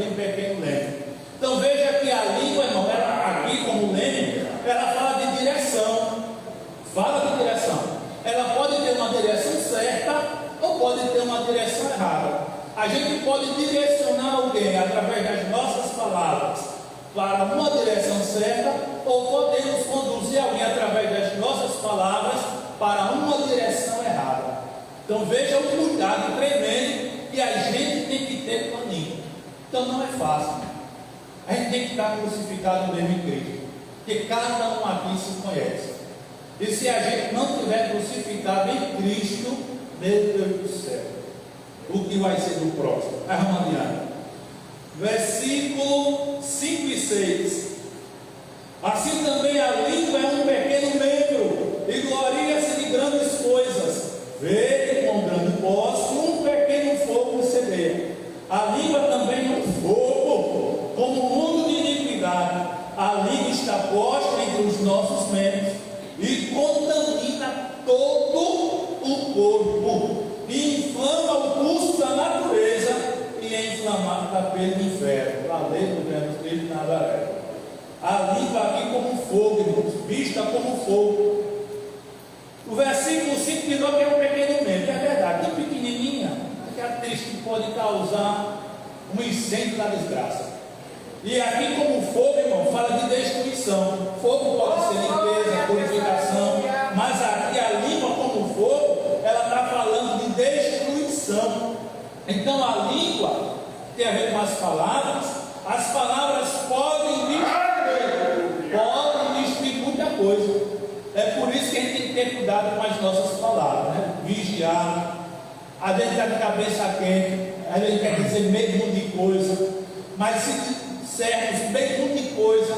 também pequeno leme. Então veja que a língua, irmão, ela, aqui como leme, ela fala de direção. Fala de direção. Ela pode ter uma direção certa ou pode ter uma direção errada. A gente pode direcionar alguém através das nossas palavras para uma direção certa, ou podemos conduzir alguém através das nossas palavras para uma direção errada. Então veja o cuidado tremendo que a gente tem que ter com a língua. Então não é fácil. A gente tem que estar crucificado mesmo em Cristo, porque cada um aqui se conhece. E se a gente não tiver crucificado em Cristo, meu Deus do céu, o que vai ser do próximo? Vamos adiante. Versículo 5 e 6. Assim também a língua é um pequeno membro, e gloria-se de grandes coisas. Vede com grande posse um pequeno fogo incendeia. A língua também é um fogo, como um mundo de iniquidade. A língua está posta entre os nossos membros e contamina todo o corpo, e inflama o curso da natureza, e é inflamada pelo inferno. Valeu, do Espírito de Nazaré. A língua aqui como fogo, irmãos, vista como fogo. O versículo 5 diz que é um pequeno membro, é verdade, tão pequenininha, que é triste, que pode causar um incêndio da desgraça. E aqui como fogo, irmão, fala de destruição. Fogo pode ser limpeza, purificação, mas aqui a língua como fogo, ela está falando de destruição. Então a língua tem a ver com as palavras podem destruir muita coisa. É por isso que a gente tem que ter cuidado com as nossas palavras, né? Vigiar. A gente está de cabeça quente, a gente quer dizer meio mundo de coisa, mas se dissermos meio mundo de coisa,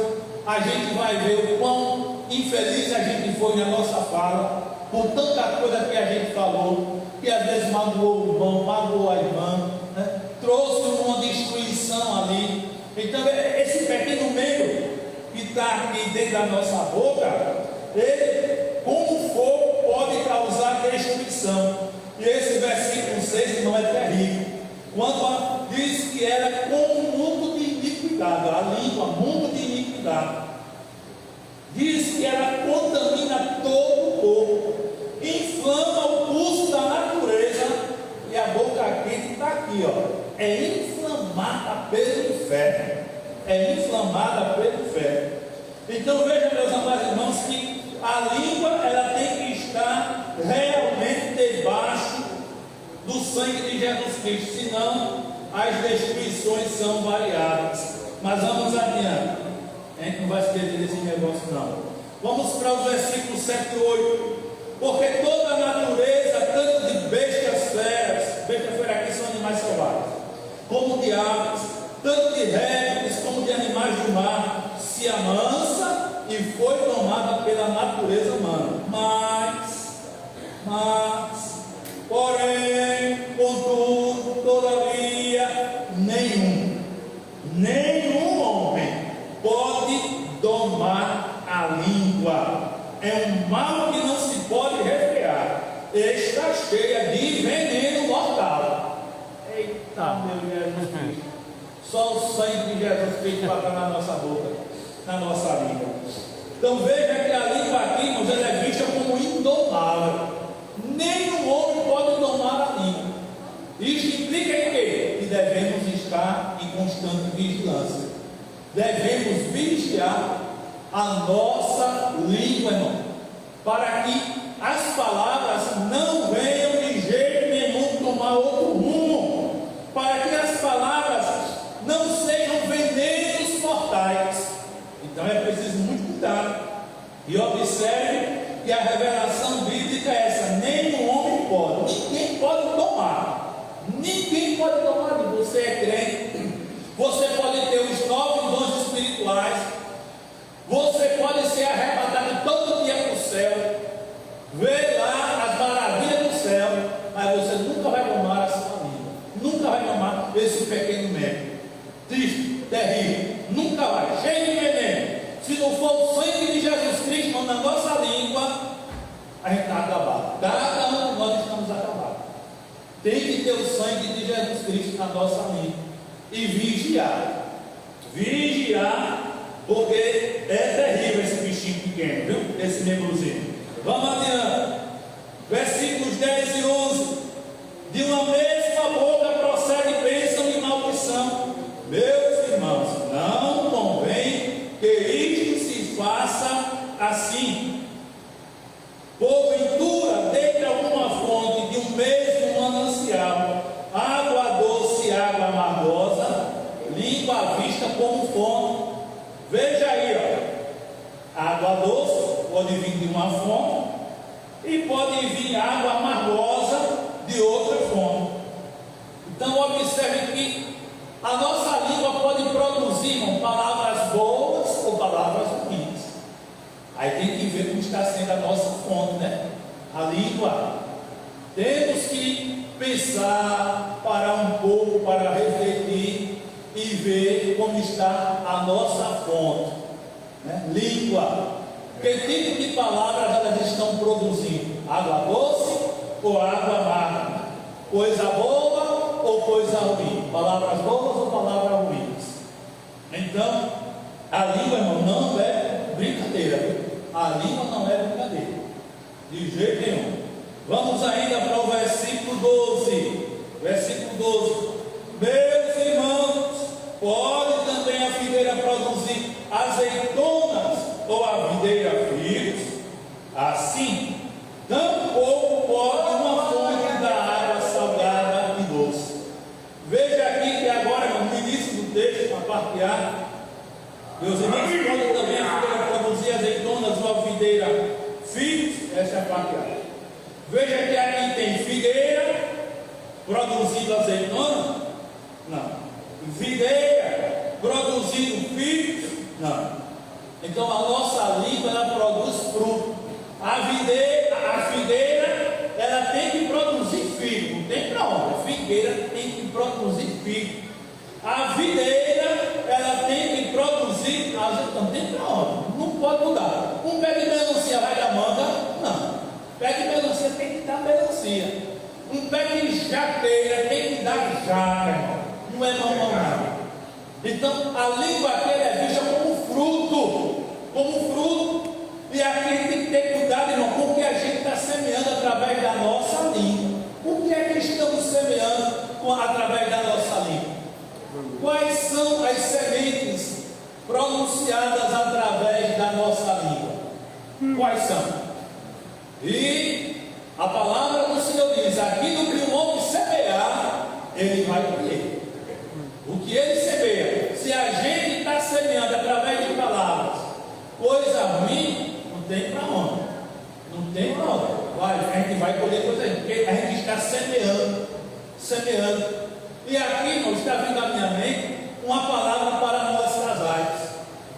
a gente vai ver o quão infeliz a gente foi na nossa fala, por tanta coisa que a gente falou, que às vezes magoou o irmão, magoou a irmã, né? Trouxe uma destruição ali. Então esse pequeno membro que está aqui dentro da nossa boca, ele, como fogo, pode causar destruição. E esse versículo 6 não é terrível. Quando diz que ela é como um mundo de iniquidade, a língua, mundo de iniquidade. Diz que ela contamina todo o corpo, inflama o curso da natureza, e a boca quente está aqui, ó. É inflamada pelo inferno. É inflamada pelo inferno. Então veja, meus amados irmãos, que a língua ela tem que estar realmente debaixo do sangue de Jesus Cristo, senão as destruições são variadas. Mas vamos adiante, a gente não vai se perder desse negócio não. Vamos para os versículos 7 e 8. Porque toda a natureza, tanto de bestas feras, bestas feras aqui são animais selvagens, como de aves, tanto de répteis como de animais do mar, se amansa e foi tomada pela natureza humana. Porém, contudo, todavia, nenhum homem pode domar a língua. É um mal que não se pode refrear. Está cheia de veneno mortal. Eita, meu Jesus Cristo. Só o sangue de Jesus Cristo para na nossa boca, na nossa língua. Então veja que a língua aqui, irmãos, ela é vista como indomável. Nenhum homem pode domar a língua. Isso implica em quê? Que devemos estar em constante vigilância. Devemos vigiar a nossa língua, irmão, para que as palavras não venham de jeito nenhum tomar outro rumo, para que as palavras não sejam venenos mortais. Então é preciso muito cuidado. E observe que a revelação bíblica é essa: nenhum homem pode, ninguém pode tomar. Ninguém pode tomar. Você é crente, você pode ter os 9 dons espirituais, você pode ser arrebatado todo dia para o céu, ver lá as maravilhas do céu, mas você nunca vai tomar a sua língua, nunca vai tomar esse pequeno membro. Triste, terrível, nunca vai, cheio de veneno. Se não for o sangue de Jesus Cristo na nossa língua, a gente está acabado. Cada um de nós estamos acabados. Tem que ter o sangue de Jesus Cristo na nossa língua. e vigiar. Vigiar, porque é terrível esse bichinho pequeno, viu? Esse membrozinho. Vamos adiante. Versículos 10 e 11. De uma mesma boca procede bênção e maldição. Meus irmãos, não convém que isto se faça assim. Porventura, dentre alguma fonte de um mesmo manancial, água doce e água amargosa, língua à vista como fonte. Veja aí, ó. Água doce pode vir de uma fonte e pode vir água amargosa de outra fonte. Então observe que a nossa língua pode produzir palavras boas ou palavras ruins. Aí tem que ver como está sendo a nossa fonte, né? A língua. Temos que pensar, parar um pouco para refletir e ver como está a nossa fonte, né? Língua. Que tipo de palavras elas estão produzindo? Água doce ou água amarga? Coisa boa ou coisa ruim? Palavras boas ou palavras ruins? Então, a língua, irmão, não é brincadeira, viu? A língua não é brincadeira, de jeito nenhum. Vamos ainda para o versículo 12. Versículo 12. Meus irmãos, pode também a figueira produzir azeitonas ou a videira figos? Assim, tampouco pode uma fonte da água salgada e doce. Veja aqui que agora, no início do texto, para partear, meus irmãos, pode também a figueira produzir azeitonas ou a videira figos? Essa é a parteada. Veja que aqui tem figueira produzindo azeitona? Não. Videira produzindo figos? Não. Então a nossa língua ela produz fruto. A figueira ela tem que produzir figo. Não tem para onde. A figueira tem que produzir figo. A videira ela tem que produzir azeitona. Não tem para onde. Não pode mudar. Um pé de melancia vai dar manga? Não. Pé de melancia tem que dar melancia. Um pé de jaqueira tem que dar jaca, irmão. Não é mamão, não. Então a língua aqui é vista como fruto. Como fruto. E aqui tem que ter cuidado, irmão, com o que a gente está semeando através da nossa língua. O que é que estamos semeando através da nossa língua? Quais são as sementes pronunciadas através da nossa língua? Quais são? E a palavra do Senhor diz: aquilo que o homem semear, ele vai colher. O que ele semeia, se a gente está semeando através de palavras, coisa ruim, não tem para onde. Não tem para onde. A gente vai colher coisa ruim, porque a gente está semeando. Semeando. E aqui, irmão, está vindo à minha mente uma palavra para nós casais.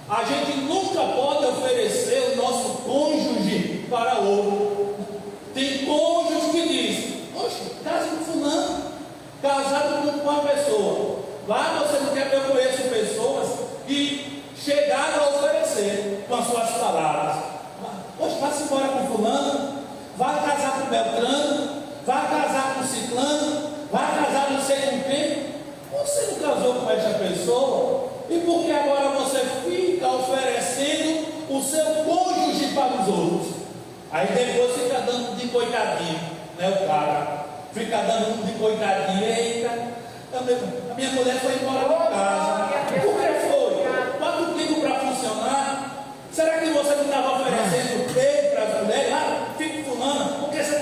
A gente nunca pode oferecer o nosso cônjuge para outro. Tem cônjuge que diz: poxa, casa com fulano, casado com uma pessoa. Lá você não quer que eu conheça pessoas que chegaram a oferecer com as suas palavras. Poxa, vá-se embora com fulano, vá casar com Beltrano, vá casar com Ciclano, vá casar não sei com quem. Você não casou com essa pessoa, e por que agora você fica oferecendo o seu cônjuge para os outros? Aí depois fica dando de coitadinho, né? O cara fica dando de coitadinho. Eita, a minha mulher foi embora da casa. Por que foi? Bota o tempo para funcionar. Será que você não estava oferecendo ele para as mulheres? Fica com fulana. Por que você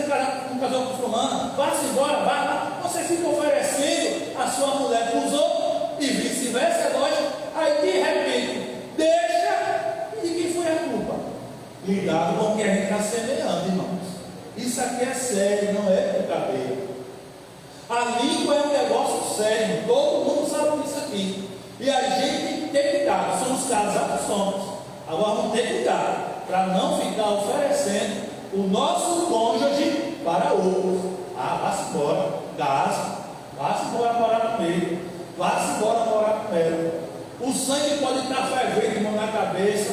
não casou com fulana? Vá-se embora, vá lá. Você fica oferecendo a sua mulher para os outros e vice-versa, é lógico. Aí de repente, deixa, e de quem foi a culpa? Cuidado com o que a gente está semeando, irmãos. Isso aqui é sério, não é brincadeira. A língua é um negócio sério, todo mundo sabe disso aqui. E a gente tem que ter cuidado, somos casados, somos. Agora vamos ter cuidado, para não ficar oferecendo o nosso cônjuge para outros. Vá-se embora, vá-se embora morar com ele, vá-se embora morar com ela. O sangue pode estar fervendo, irmão, na cabeça,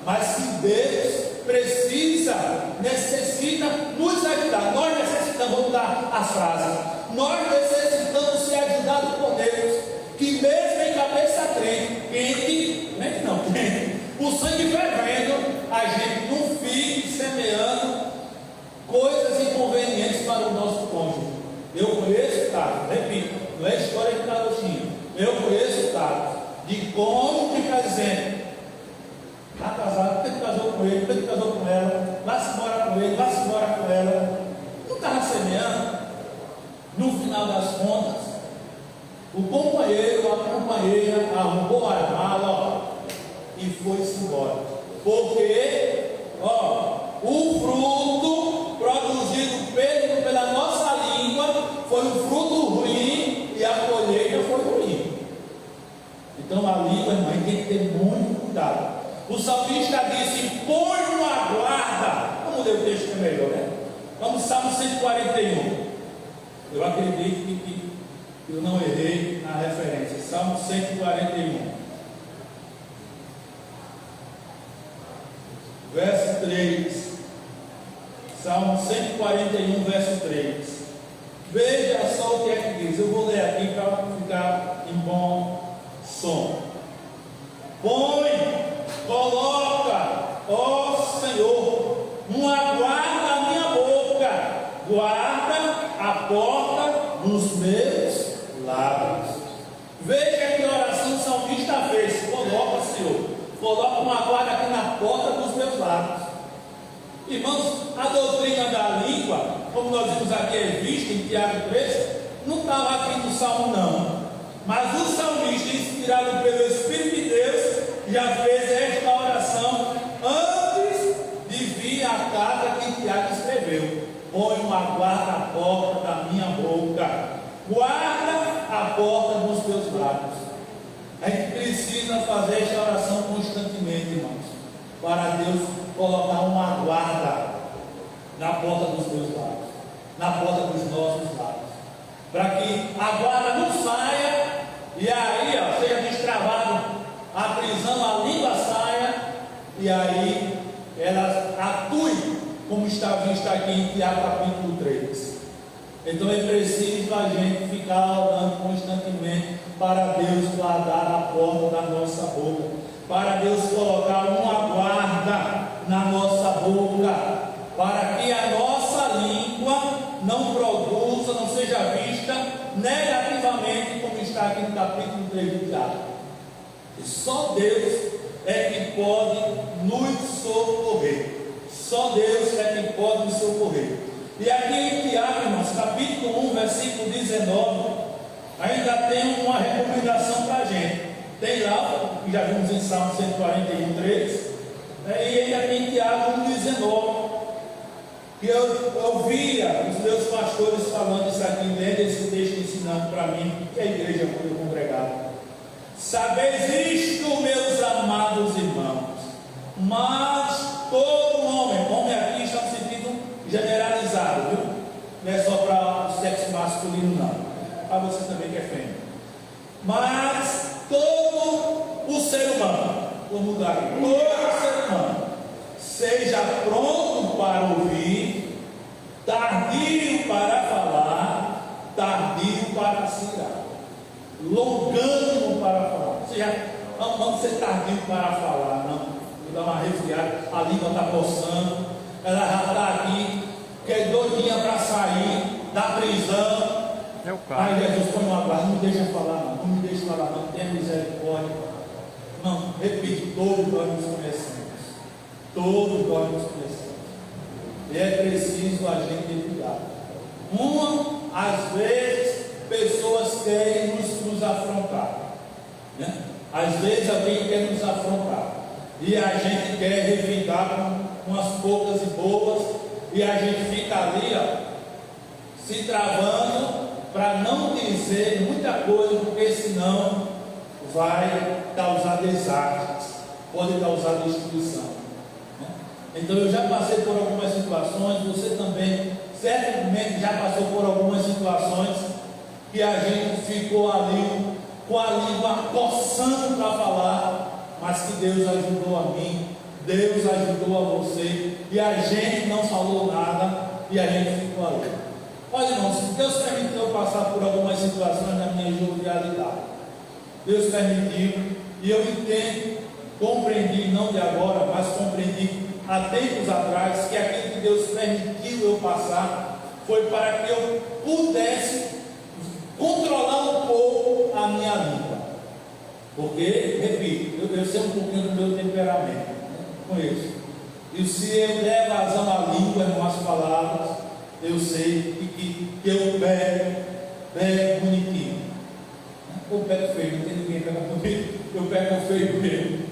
mas que Deus necessita nos ajudar. Nós necessitamos, vamos dar as frases, nós necessitamos ser ajudados por Deus, que que mesmo em cabeça quente não, quente, o sangue fervendo, a gente não fique semeando coisas inconvenientes para o nosso cônjuge. Eu conheço casos, repito, não é história de carochinha, eu conheço casos de cônjuge que está dizendo: está casado, porque tu casou com ele, porque tu casou com ela, vá-se embora com ele, vá-se embora com ela. Não estava semeando. No final das contas, o companheiro, a companheira arrumou a mala e foi-se embora. Porque, o fruto produzido pela nossa língua foi um fruto ruim e a colheita foi ruim. Então a língua, irmão, tem que ter muito cuidado. O salmista disse: põe uma guarda. Vamos ler o texto que é melhor, né? Vamos, Salmo 141. Eu acredito que eu não errei na referência. Salmo 141, verso 3. Salmo 141, verso 3. Veja só o que é que diz. Eu vou ler aqui para ficar em bom som. Coloca, ó Senhor, uma guarda à minha boca, guarda a porta dos meus lábios. Veja que oração o salmista fez. Coloca, Senhor, coloca uma guarda aqui na porta dos meus lábios. Irmãos, a doutrina da língua, como nós vimos aqui, é vista em Tiago 3, não estava aqui no Salmo não, mas o salmista, inspirado pelo Espírito de Deus, já fez esta oração antes de vir a carta que Tiago escreveu. Põe uma guarda à porta da minha boca, guarda a porta dos teus lábios. A gente precisa fazer esta oração constantemente, irmãos, para Deus colocar uma guarda na porta dos teus lábios, na porta dos nossos lábios, para que a guarda não saia e aí seja destravado a prisão, a língua saia, e aí ela atue, como está visto aqui em Tiago capítulo 3. Então é preciso a gente ficar orando constantemente para Deus guardar a porta da nossa boca, para Deus colocar uma guarda na nossa boca, para que a nossa língua não produza, não seja vista negativamente, como está aqui no capítulo 3 de Tiago. E só Deus é que pode nos socorrer. Só Deus é que pode nos socorrer. E aqui em Tiago, irmãos, capítulo 1, versículo 19, ainda tem uma recomendação para a gente. Tem lá, que já vimos em Salmo 141, 3, e ainda tem Tiago 1, 19, que eu via os meus pastores falando isso aqui, lendo esse texto, ensinando para mim, que a igreja foi congregada. Sabeis isto, meus amados irmãos, mas todo homem aqui está no sentido generalizado, viu? Não é só para o sexo masculino, não, para você também que é fêmea. Mas todo o ser humano, vou mudar aqui, todo ser humano, seja pronto para ouvir, tardio para falar, tardio para se irar, longânimo para falar. Ou seja, não vamos ser tardio para falar, não. Vou dar uma resfriada, a língua está coçando, ela já está aqui, que é doidinha para sair da prisão. É o caso. Aí Jesus põe uma guarda, não me deixa falar, não me deixa falar, não, tenha misericórdia. Não, repito, todos nós nos conhecemos. Todos nós nos conhecemos. E é preciso a gente ter cuidado. Às vezes, pessoas querem nos afrontar, né? Às vezes alguém quer nos afrontar, e a gente quer revidar com umas poucas e boas, e a gente fica ali, se travando, para não dizer muita coisa, porque senão vai causar desastres, pode causar destruição, né? Então eu já passei por algumas situações, você também certamente já passou por algumas situações que a gente ficou ali com a língua coçando para falar, mas que Deus ajudou a mim, Deus ajudou a você, e a gente não falou nada, e a gente ficou ali. Olha, irmãos, Deus permitiu eu passar por algumas situações na minha jovialidade. Deus permitiu, e eu entendo, compreendi, não de agora, mas compreendi há tempos atrás, que aquilo que Deus permitiu eu passar foi para que eu pudesse controlar um pouco a minha língua. Porque, repito, eu sei um pouquinho do meu temperamento, conheço. E se eu der vazão à língua, em umas palavras, eu sei que eu pego bonitinho. Eu pego feio, não tem ninguém pegando comigo, eu pego feio mesmo.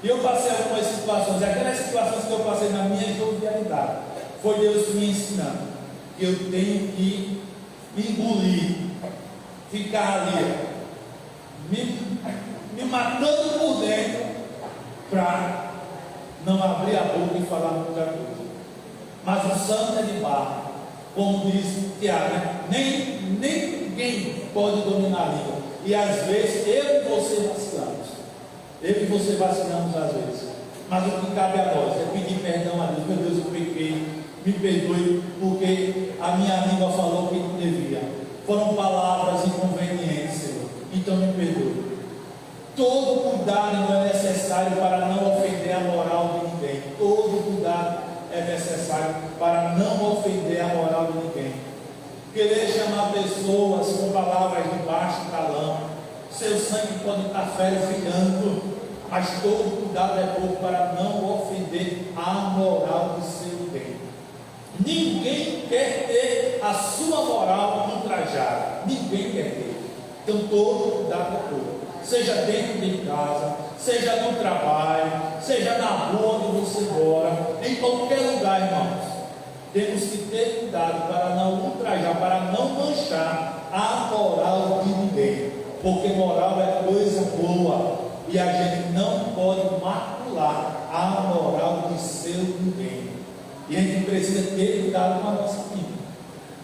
E eu passei algumas situações, aquelas situações que eu passei na minha jovialidade, foi Deus me ensinando que eu tenho que engolir, ficar ali, me matando por dentro, para não abrir a boca e falar muita coisa. Mas o santo é de barro, como diz Tiago, ninguém pode dominar a língua. E às vezes eu e você vacilamos. Eu e você vacilamos às vezes. Mas o que cabe a nós é pedir perdão a Deus. Meu Deus, eu pequei, me perdoe, porque a minha língua falou que não devia. Foram palavras inconvenientes, Senhor. Então me perdoe. Todo cuidado não é necessário para não ofender a moral de ninguém. Todo cuidado é necessário para não ofender a moral de ninguém. Querer chamar pessoas com palavras de baixo calão, seu sangue pode estar fervilhando, mas todo cuidado é pouco para não ofender a moral do seu bem. Ninguém quer ter a sua moral ultrajada, ninguém quer ter. Então todo cuidado é pouco, seja dentro de casa, seja no trabalho, seja na rua onde você mora, em qualquer lugar, irmãos. Temos que ter cuidado para não ultrajar, para não manchar a moral de ninguém, porque moral é coisa boa e a gente não pode macular a moral de seu ninguém. E a gente precisa ter cuidado com a nossa vida.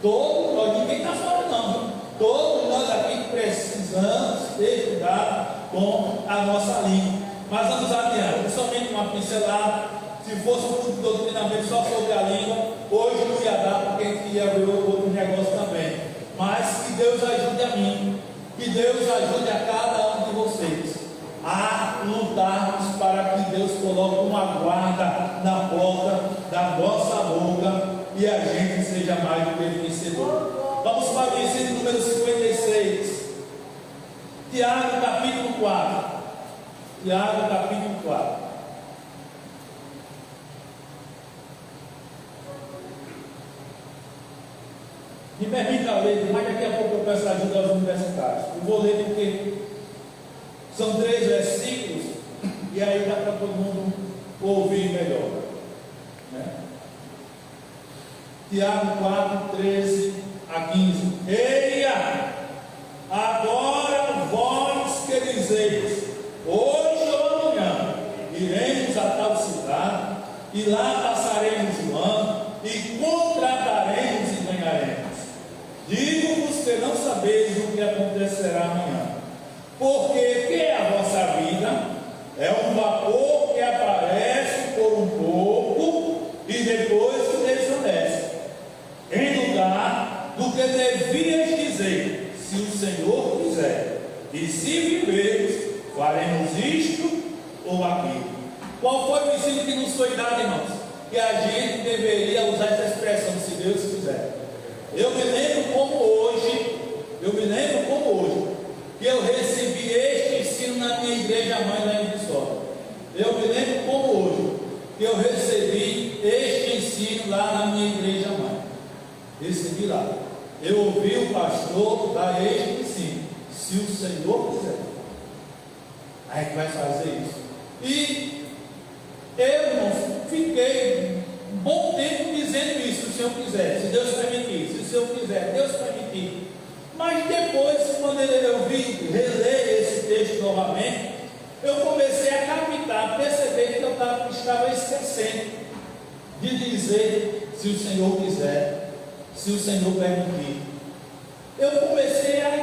Todos nós, ninguém está fora não, todos nós aqui precisamos ter cuidado com a nossa língua. Mas vamos adiante, somente uma pincelada. Se fosse um culto de doutrinamento só sobre a língua, hoje não ia dar, porque a gente ia ver outro negócio também. Mas que Deus ajude a mim, que Deus ajude a cada um de vocês a lutarmos para que Deus coloque uma guarda na porta da nossa boca e a gente seja mais do que vencedor. Vamos para o versículo número 56, Tiago capítulo 4. Tiago capítulo 4. Me permita ler, mas daqui a pouco eu peço ajuda aos universitários. Eu vou ler porque são 3 versículos e aí dá para todo mundo ouvir melhor. Né? Tiago 4, 13 a 15. Eia! Agora vós que dizeis, hoje ou amanhã iremos a tal cidade, e lá passaremos o ano, e contrataremos e ganharemos. Digo-vos que não sabeis o que acontecerá amanhã, porque que é a vossa vida? É um vapor que aparece por um pouco e depois se desvanece. Em lugar do que devias dizer, se o Senhor quiser, e se vivermos, faremos isto ou aquilo. Qual foi o ensino que nos foi dado, irmãos? Que a gente deveria usar essa expressão, se Deus quiser. Eu me lembro como hoje, que eu recebi este ensino na minha igreja mãe lá em Viçosa. Eu me lembro como hoje, que eu recebi este ensino lá na minha igreja mãe. Recebi lá. Eu ouvi o pastor dar este ensino, se o Senhor quiser. A gente vai fazer isso. E eu, irmãos, fiquei um bom tempo dizendo isso, se o Senhor quiser, se Deus permitir, se o Senhor quiser, Deus permitir. Mas depois, quando eu vim reler esse texto novamente, eu comecei a captar, perceber que eu estava esquecendo de dizer, se o Senhor quiser, se o Senhor permitir. Eu comecei a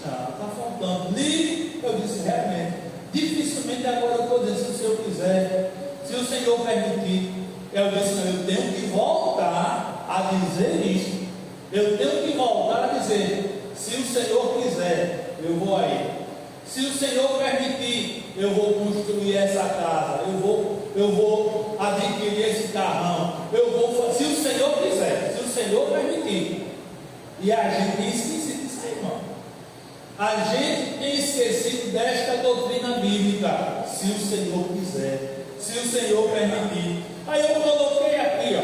está faltando. Li, eu disse, realmente, dificilmente agora eu estou dizendo, se o Senhor quiser, se o Senhor permitir. Eu disse, não, eu tenho que voltar a dizer isto. Eu tenho que voltar a dizer, se o Senhor quiser, eu vou aí. Se o Senhor permitir, eu vou construir essa casa, eu vou adquirir esse carrão, se o Senhor quiser, se o Senhor permitir. E a gente tem esquecido disso aí, irmão. A gente tem esquecido desta doutrina bíblica. Se o Senhor quiser, se o Senhor permitir. Aí eu coloquei aqui,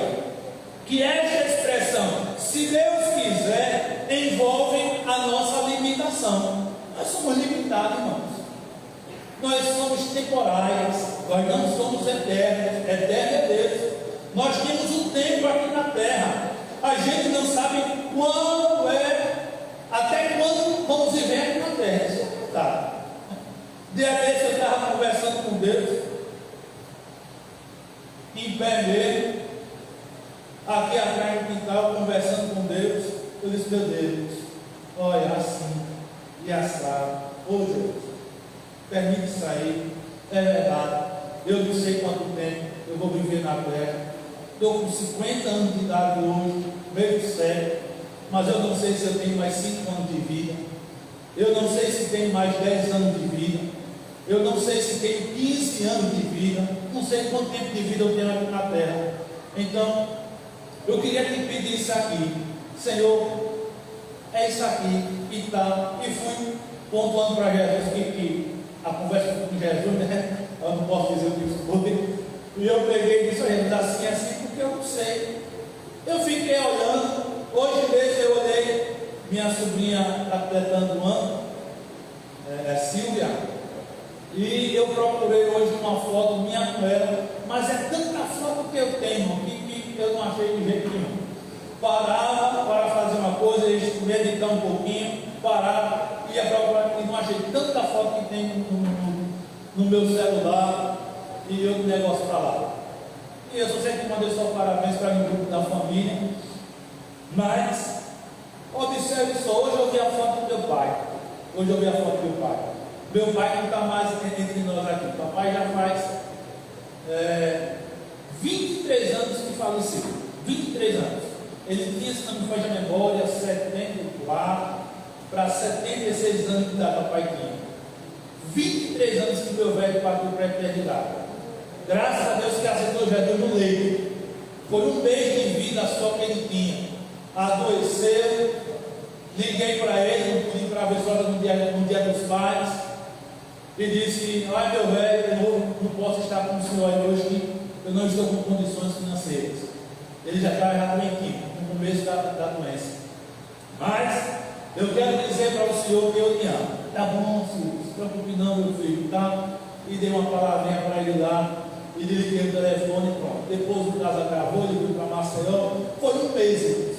que esta expressão, se Deus quiser, envolve a nossa limitação. Nós somos limitados, irmãos. Nós somos temporais, nós não somos eternos. Eterno é Deus. Nós temos um tempo aqui na terra. A gente não sabe quando até quando vamos viver aqui na terra. Isso é verdade. Dia desse eu estava conversando com Deus, em pé mesmo, aqui atrás no quintal, conversando com Deus. Eu disse: meu Deus, olha, assim e assado, ô Deus, permite sair. É verdade, eu não sei quanto tempo eu vou viver na terra. Estou com 50 anos de idade hoje, meio século, mas eu não sei se eu tenho mais 5 anos de vida, eu não sei se tenho mais 10 anos de vida, eu não sei se tenho 15 anos de vida, não sei quanto tempo de vida eu tenho aqui na terra. Então, eu queria te pedir isso aqui, Senhor, é isso aqui e tal. E fui pontuando para Jesus que a conversa com Jesus, né? Eu não posso dizer o que isso foi. E eu peguei e disse: Jesus, assim, porque eu não sei. Eu fiquei olhando. Hoje mesmo eu olhei, minha sobrinha está completando um ano, Silvia, e eu procurei hoje uma foto minha com ela, mas é tanta foto que eu tenho que eu não achei de jeito nenhum. Parava para fazer uma coisa, meditar um pouquinho, parava, ia procurar, e não achei tanta foto que tem no meu celular, e eu negócio para lá. E eu só sei que mandei só parabéns para o grupo da família, mas observe só, hoje eu vi a foto do meu pai. Hoje eu vi a foto do meu pai. Meu pai não está mais entre nós aqui. O papai já faz 23 anos que faleceu. 23 anos. Ele tinha, se não me falha a memória, 74 para 76 anos de idade, papai tinha. 23 anos que meu velho partiu para a eternidade. Graças a Deus que aceitou Jesus no leito. Foi um mês de vida só que ele tinha. Adoeceu. Liguei para ele, não pude ir para a abençoada no dia dos pais. E disse: ai meu velho, eu não posso estar com o senhor hoje, que eu não estou com condições financeiras. Ele já estava doentinho, no começo da doença. Mas eu quero dizer para o senhor que eu te amo. Tá bom, senhor, não se preocupe não, meu filho, tá? E dei uma palavrinha para ele lá, e liguei o telefone e pronto. Depois o caso acabou, ele foi para Maceió. Foi um mês.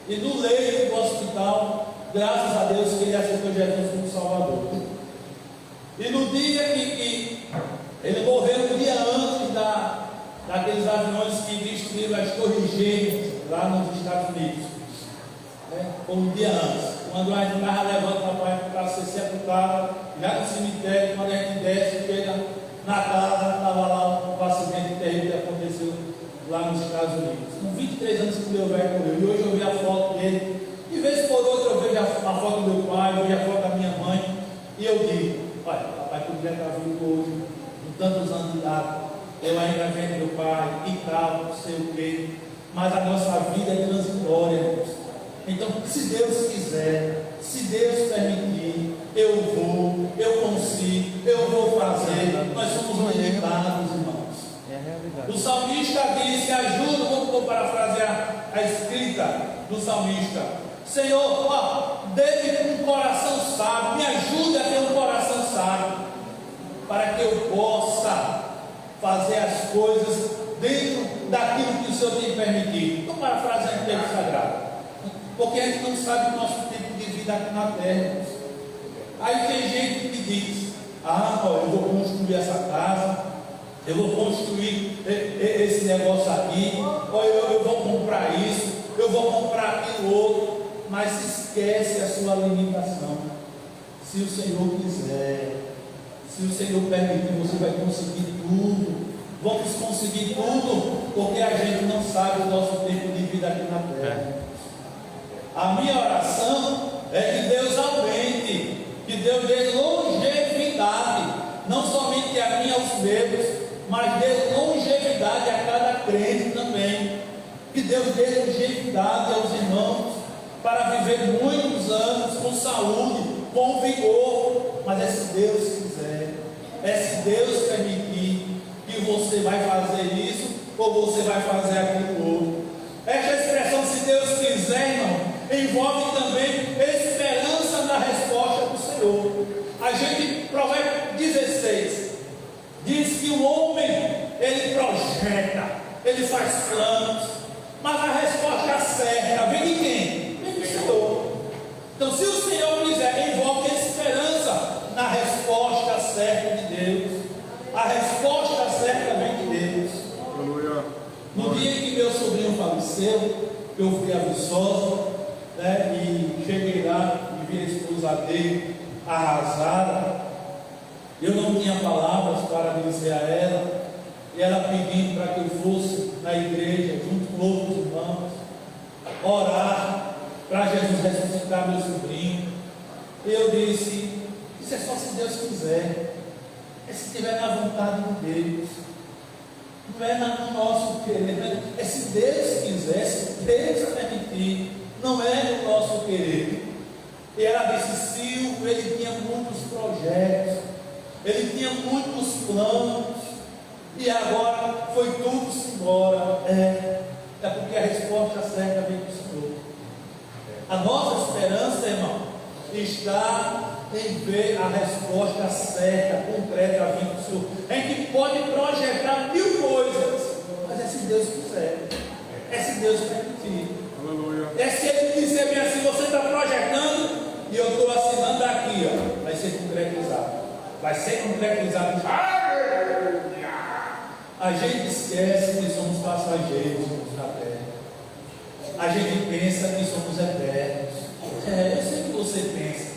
E no leito do hospital, graças a Deus que ele aceitou Jesus como Salvador. E no dia que ele morreu, um dia antes daqueles aviões que destruíram as Torres Gêmeas lá nos Estados Unidos, foi um dia antes, quando a gente estava levando o papai para ser sepultado, já no cemitério, quando a gente desce, chega na casa, estava lá um acidente terrível que aconteceu lá nos Estados Unidos. Com 23 anos que meu velho morreu, e hoje eu vi a foto dele, de vez por outra eu vejo a foto do meu pai, eu vejo a foto da minha mãe, e eu digo: pai, papai podia estar vivo hoje, com tantos anos de idade, eu ainda vejo meu pai, e tal, não sei o quê, mas a nossa vida é transitória, irmãos. Então, se Deus quiser, se Deus permitir, eu vou, eu consigo, eu vou fazer. Nós somos limitados, irmãos. O salmista disse: ajuda, vamos parafrasear a escrita do salmista: Senhor, dê-me um coração sábio, me ajude a ter um coração sábio, para que eu possa fazer as coisas dentro daquilo que o Senhor tem permitido. Vamos parafrasear o texto sagrado, porque a gente não sabe o nosso tempo de vida aqui na terra. Aí tem gente que diz: eu vou construir essa casa, eu vou construir esse negócio aqui, ou eu vou comprar isso, eu vou comprar aquilo outro, mas se esquece a sua limitação. Se o Senhor quiser, se o Senhor permitir, você vai conseguir tudo. Vamos conseguir tudo, porque a gente não sabe o nosso tempo de vida aqui na terra. A minha oração é que Deus aumente que Deus dê longevidade, não somente a mim e aos meus, mas dê longevidade a cada crente também. Que Deus dê longevidade aos irmãos, para viver muitos anos com saúde, com vigor. Mas é se Deus quiser, é se Deus permitir que você vai fazer isso, ou você vai fazer aquilo outro. Esta expressão, se Deus quiser, irmão, envolve também esperança na resposta do Senhor. A gente, Provérbios 16, diz que o homem, ele projeta, ele faz planos, mas a resposta certa vem de quem? Vem do Senhor. Então, se o Senhor quiser, envolve esperança na resposta certa de Deus. A resposta certa vem de Deus. Aleluia. No dia em que meu sobrinho faleceu, eu fui a Viçosa, né, e cheguei lá e vi a esposa dele arrasada. Eu não tinha palavras para dizer a ela, e ela pedindo para que eu fosse na igreja, junto com outros irmãos, orar para Jesus ressuscitar meu sobrinho. Eu disse: isso é só se Deus quiser, é se estiver na vontade de Deus, não é no nosso querer, é se Deus quiser, se Deus permitir, não é no nosso querer. E ela disse: Silvio, ele tinha muitos projetos, ele tinha muitos planos, e agora foi tudo-se embora. É porque a resposta certa vem do Senhor. A nossa esperança, irmão, está em ver a resposta certa, concreta vindo do Senhor. A gente pode projetar mil coisas, mas é se Deus quiser, é se Deus permitir. Aleluia. É se Ele dizer bem assim: você está projetando e eu estou assinando aqui, ó, vai ser concretizado. Vai ser concretizado. A gente esquece que somos passageiros na terra. A gente pensa que somos eternos. Eu sei que você pensa,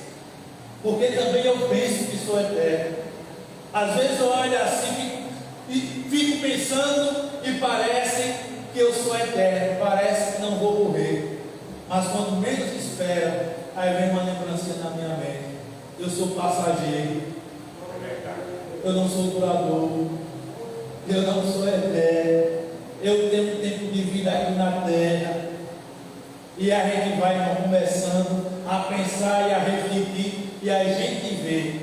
porque também eu penso que sou eterno. Às vezes eu olho assim e fico pensando e parece que eu sou eterno, parece que não vou morrer. Mas quando menos espera, aí vem uma lembrança na minha mente: eu sou passageiro, eu não sou duradouro, eu não sou eterno, eu tenho um tempo de vida aqui na terra. E a gente vai começando a pensar e a refletir, e a gente vê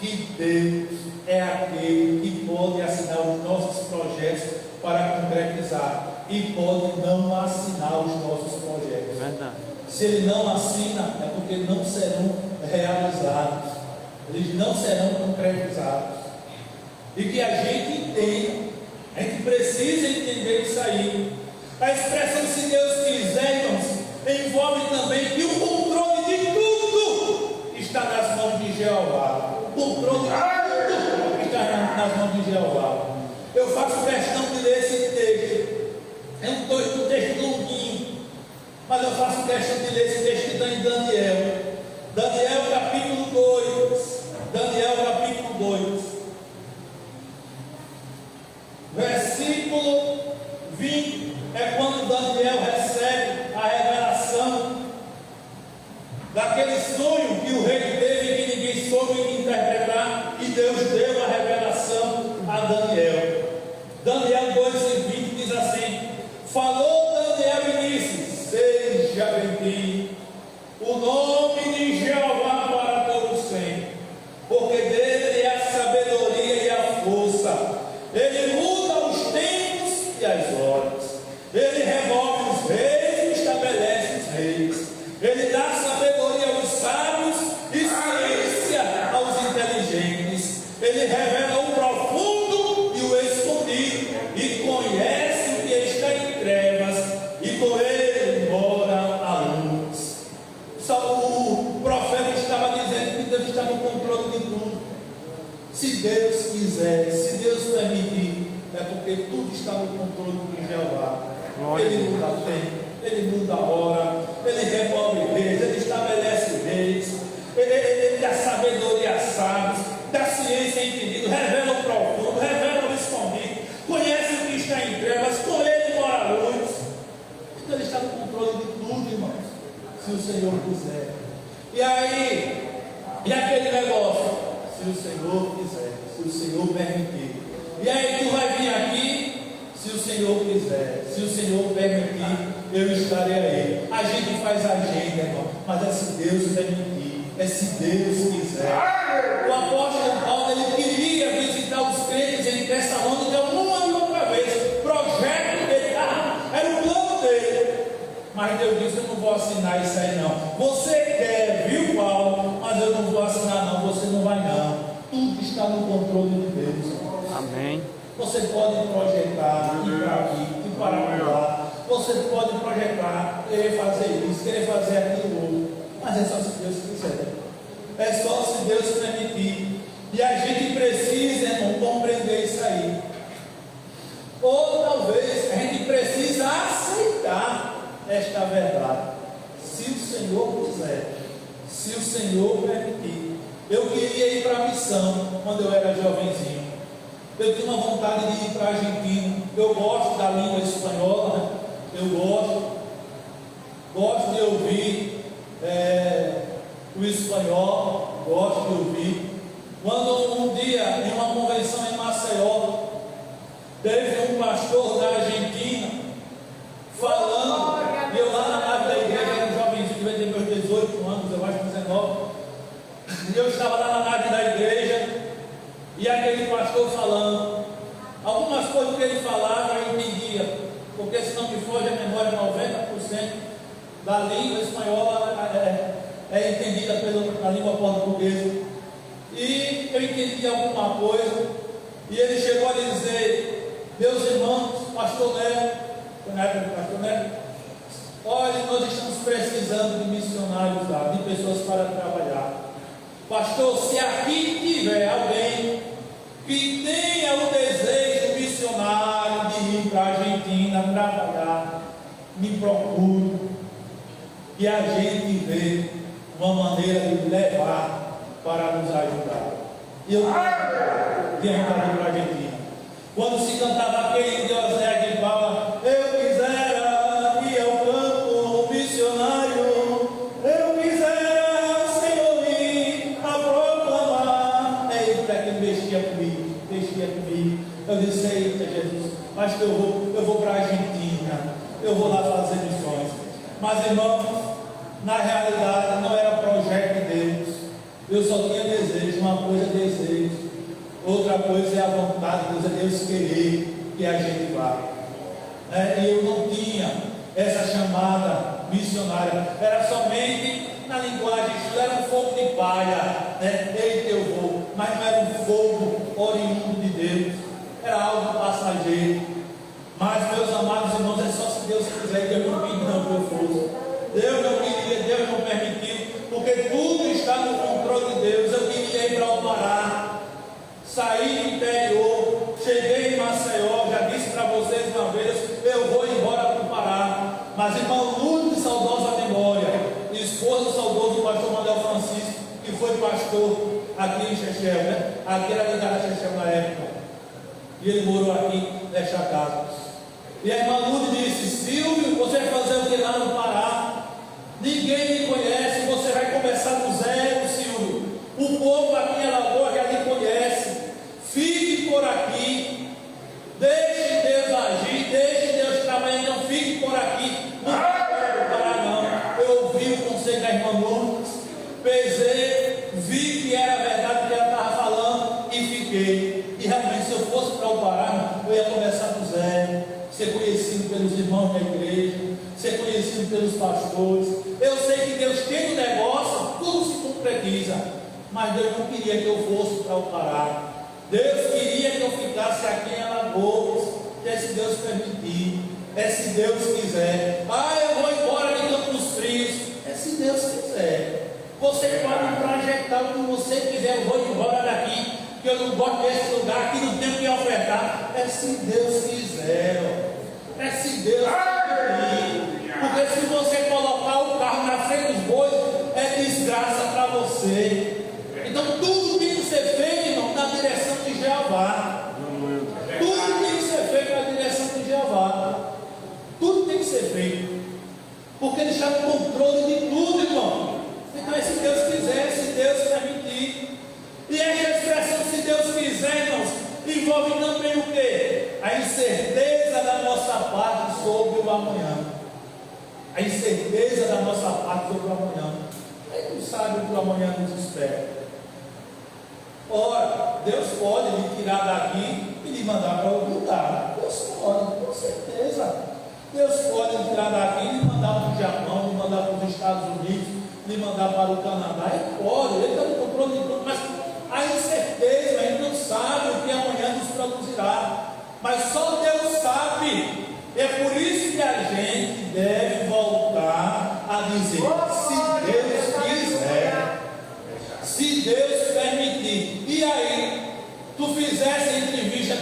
que Deus é aquele que pode assinar os nossos projetos para concretizar, e pode não assinar os nossos projetos. Verdade. Se Ele não assina, é porque não serão realizados, eles não serão concretizados. E que a gente entenda, a gente precisa entender isso aí. A expressão "se Deus quiser", irmãos, envolve também que o controle de tudo está nas mãos de Jeová. O controle de tudo está nas mãos de Jeová. Eu faço questão de ler esse texto. É um texto longuinho, mas eu faço questão de ler esse texto que está em Daniel. Daniel capítulo 2. Daniel capítulo 2. Versículo 20. É quando Daniel recebe a revelação daquele sonho que o rei teve e que ninguém soube interpretar, e Deus deu a revelação a Daniel. Daniel 2:20 diz assim: falou Daniel e disse: seja bendito o nome de Jeová para todo sempre, porque dele é a sabedoria e a força. Ele muda os tempos e as horas. Ele remove os reis e estabelece os reis. Ele dá sabedoria aos sábios e ciência aos inteligentes. Ele revela o profundo e o escondido, e conhece o que está em trevas, e com ele mora a luz. O profeta estava dizendo que Deus está no controle de tudo. Se Deus quiser, se Deus permitir, é porque tudo está no controle de Jeová. Ele muda o tempo, ele muda a hora, ele remove reis, ele estabelece reis, ele dá sabedoria a sábios, dá ciência a entendido, revela o profundo, revela o escondido, conhece o que está em trevas, com ele mora a luz. Então ele está no controle de tudo, irmãos, se o Senhor quiser. E aí, Senhor quiser, se o Senhor permitir. E aí tu vai vir aqui, se o Senhor quiser, se o Senhor permitir, eu estarei aí. A gente faz agenda, irmão, mas é se Deus permitir, é se Deus quiser. O apóstolo Paulo, ele queria visitar os crentes em Tessalônica uma e outra vez. Projeto dele, era o plano dele. Mas Deus disse: eu não vou assinar isso aí não. Você quer, viu, Paulo? Mas eu não vou assinar não, você não vai não. Tudo está no controle de Deus. Amém. Você pode projetar, ir para aqui, ir para lá. Você pode projetar, querer fazer isso, querer fazer aquilo outro. Mas é só se Deus quiser. É só se Deus permitir. E a gente precisa, irmão, compreender isso aí. Ou talvez a gente precisa aceitar esta verdade. Se o Senhor quiser, se o Senhor permitir. Eu queria ir para a missão quando eu era jovenzinho. Eu tinha uma vontade de ir para a Argentina. Eu gosto da língua espanhola, né? Eu gosto de ouvir o espanhol, gosto de ouvir. Quando um dia, em uma convenção em Maceió, teve um pastor da Argentina falando, e eu lá na nave da igreja, era um jovenzinho, devia ter meus 18 anos, eu acho 19, e eu estava lá na nave da igreja, e aquele pastor falando, algumas coisas que ele falava eu entendia, porque se não me foge a memória, 90% da língua espanhola é entendida pela língua portuguesa, e eu entendi alguma coisa, e ele chegou a dizer: meus irmãos, pastor Neto, na época do pastor Neto, olha, nós estamos precisando de missionários lá, de pessoas para trabalhar. Pastor, se aqui tiver alguém que tenha o desejo missionário de ir para a Argentina trabalhar, me procure, e a gente vê uma maneira de levar para nos ajudar. Eu tinha para a Argentina. Quando se cantava aquele Deus é que fala: eu quisera ir ao campo missionário, eu quisera, Senhor, ir a proclamar. É isso que mexia comigo. Eu disse: eita Jesus, acho que eu vou para a Argentina, eu vou lá fazer missões. Mas irmãos, na realidade não era projeto de Deus. Eu só tinha desejo. Uma coisa é desejo, outra coisa é a vontade de Deus, é Deus querer que a gente vá. E eu não tinha essa chamada missionária, era somente na linguagem, era um fogo de palha, eita eu vou, mas não era um fogo oriundo de Deus, era algo passageiro. Mas meus amados irmãos, é só se Deus quiser, que eu não quis não que eu fosse. Deus não queria, Deus não permitiu, porque tudo está no controle de Deus. Eu queria ir para o Pará, saí do interior, cheguei em Maceió, já disse para vocês uma vez, eu vou embora para o Pará. Mas irmão Lourdes, de saudosa memória, esposa do saudoso pastor Manuel Francisco, que foi pastor aqui em Chechel, aqui era ligado a Chechel na época, e ele morou aqui nesta casa. E a irmã Lourdes disse: Silvio, você vai fazer o que lá no Pará? Ninguém me conhece, você vai começar do zero, Silvio. O povo aqui em Alagoas já lhe conhece. Fique por aqui, deixe Deus agir, deixe Deus trabalhar, não fique por aqui. Não fique para não. Eu ouvi o conselho da irmã Lourdes, pesei, vi que era verdade que ela estava falando e fiquei. E realmente, se eu fosse para o Pará, eu ia começar do zero, ser conhecido pelos irmãos da igreja, ser conhecido pelos pastores. Eu sei que Deus tem um negócio, tudo se concretiza, mas Deus não queria que eu fosse para o Pará. Deus queria que eu ficasse aqui em Alagoas, que é se Deus permitir, é se Deus quiser. Eu vou embora de Campos Frios, é se Deus quiser. Você pode projetar o que você quiser. Eu vou embora daqui, que eu não gosto desse lugar, que não tem o que ofertar. É se Deus quiser, é se Deus permitir. Porque se você colocar o carro na frente dos bois, é desgraça para você. Então tudo tem que ser feito, irmão, na direção de Jeová. Tudo tem que ser feito na direção de Jeová. Tudo tem que ser feito, porque Ele está no controle de tudo, irmão. Então, se Deus quiser, se Deus permitir, e é quiser, irmãos, envolve também o quê? A incerteza da nossa parte sobre o amanhã. A incerteza da nossa parte sobre o amanhã. A gente não sabe o que o amanhã nos espera. Ora, Deus pode lhe tirar daqui e lhe mandar para outro lugar. Deus pode, com certeza. Deus pode lhe tirar daqui e lhe mandar para o Japão, lhe mandar para os Estados Unidos, lhe mandar para o Canadá. Ele pode, ele está no controle de tudo, mas a incerteza, a gente não sabe o que amanhã nos produzirá. Mas só Deus sabe. É por isso que a gente deve voltar a dizer: se Deus quiser, se Deus permitir. E aí, tu fizesse a entrevista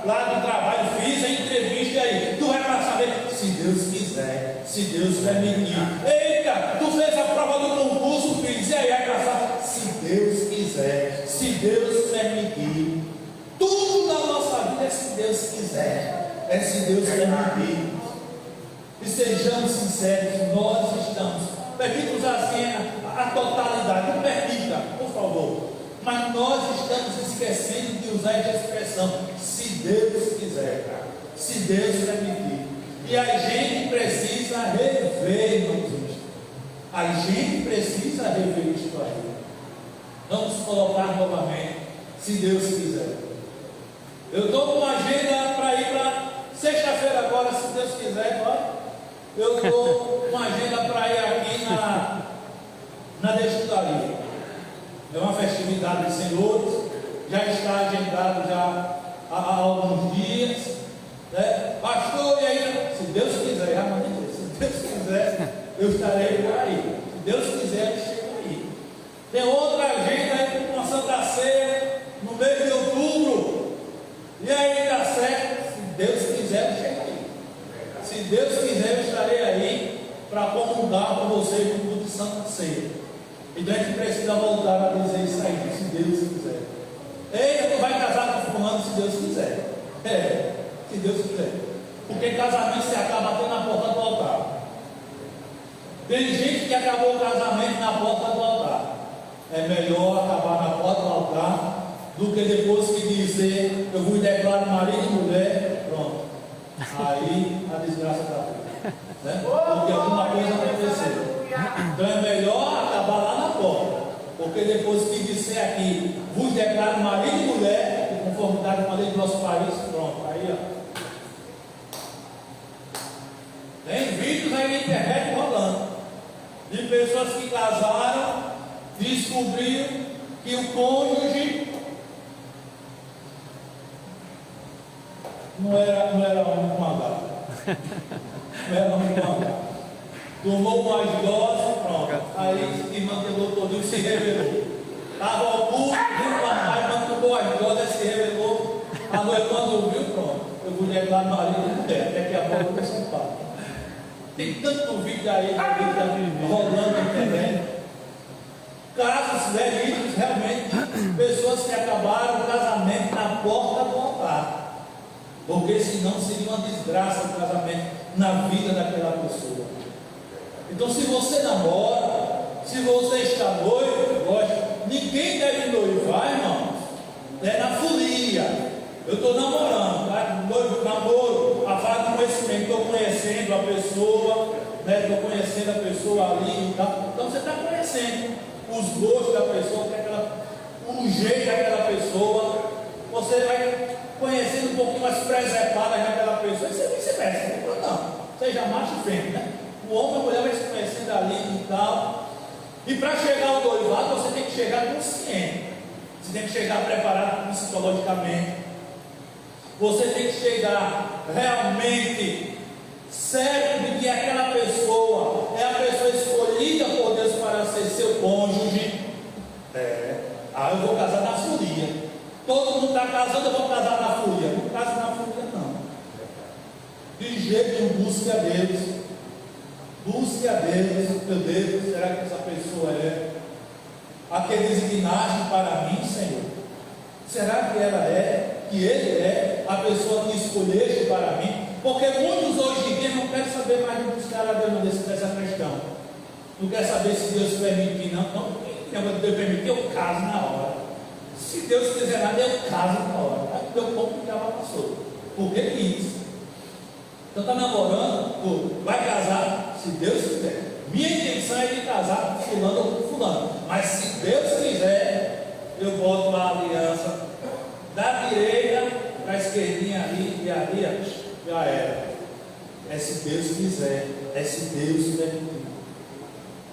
lá do trabalho, fiz a entrevista aí, tu vai para saber, se Deus quiser, se Deus permitir. Eita, tu fez a prova do concurso, fiz, e aí vai passar, se Deus quiser, se Deus permitir. Tudo na nossa vida é se Deus quiser, é se Deus permitir. E sejamos sinceros, nós estamos, permita-nos assim a totalidade, não permita, por favor, mas nós estamos esquecendo de usar essa expressão, se Deus quiser, se Deus permitir. E a gente precisa rever, irmãos, a gente precisa rever isso aí. Vamos colocar novamente, se Deus quiser. Eu estou com uma agenda para ir para sexta-feira agora, se Deus quiser, olha. Eu estou com uma agenda para ir aqui na destilaria. É uma festividade de senhores, já está agendado já há alguns dias, né? Pastor, e aí, se Deus quiser, se Deus quiser, eu estarei por aí. Se Deus quiser, eu chego aí. Tem outra agenda aí com a Santa Ceia no mês de outubro. E aí dá certo, se Deus quiser, eu chego aí. Se Deus quiser, eu estarei aí para comungar com vocês no culto de Santa Ceia. Então a gente precisa voltar a dizer isso aí, se Deus quiser. Eita, tu vai casar com fulano se Deus quiser. Se Deus quiser. Porque casamento se acaba até na porta do altar. Tem gente que acabou o casamento na porta do altar. É melhor acabar na porta do altar do que depois que dizer, eu vos declaro marido e mulher, pronto. Aí a desgraça está feita. Né? Porque alguma coisa aconteceu. Então é melhor acabar lá na porta, porque depois que disser aqui, vos declaro marido e mulher, em conformidade com a lei do nosso país, pronto, aí ó. Tem vídeos aí na internet rolando, de pessoas que casaram, descobriram que o cônjuge não era homem com H. Não era homem com H. Tomou mais dose, pronto. Aí se mantelou todo e se revelou. Estava oculto, viu o papai, quando tomou as doses, se revelou. A noiva quando viu, pronto. Eu vou levar no marido e mulher, até que a boca do São Paulo. Tem tanto vídeo aí rolando na internet. Casos verídicos, realmente, pessoas que acabaram o casamento na porta do altar. Porque senão seria uma desgraça o casamento na vida daquela pessoa. Então, se você namora, se você está noivo, lógico, ninguém deve noivar, irmãos, na folia. Eu estou namorando, tá? Namoro, a fase de conhecimento, estou conhecendo a pessoa, estou conhecendo a pessoa ali e tal. Então, você está conhecendo os gostos da pessoa, o jeito daquela pessoa. Você vai conhecendo um pouquinho mais preservada daquela pessoa. E você vice-versa, não, seja macho e fêmea, né? O homem e a mulher vai se conhecendo ali e tal. E para chegar ao noivado, você tem que chegar consciente. Você tem que chegar preparado psicologicamente. Você tem que chegar realmente certo de que aquela pessoa é a pessoa escolhida por Deus para ser seu cônjuge. Eu vou casar na folia. Todo mundo está casando, eu vou casar na folia. Não caso na folia, não. De jeito nenhum, busque a Deus. Busque a Deus, meu Deus, será que essa pessoa é a que designaste para mim, Senhor? Será que ela é, que ele é a pessoa que escolheste para mim? Porque muitos hoje em dia não querem saber mais de buscar a Deus dessa questão. Não quer saber se Deus permitir, não. Não, Deus permitir, eu caso na hora. Se Deus quiser nada, eu caso na hora. Aí meu ponto já passou. Por que isso? Então está namorando, vai casar, se Deus quiser. Minha intenção é de casar com fulano ou com fulano. Mas se Deus quiser, eu boto a aliança da direita para a esquerdinha ali e ali já era. É se Deus quiser, é se Deus permitir.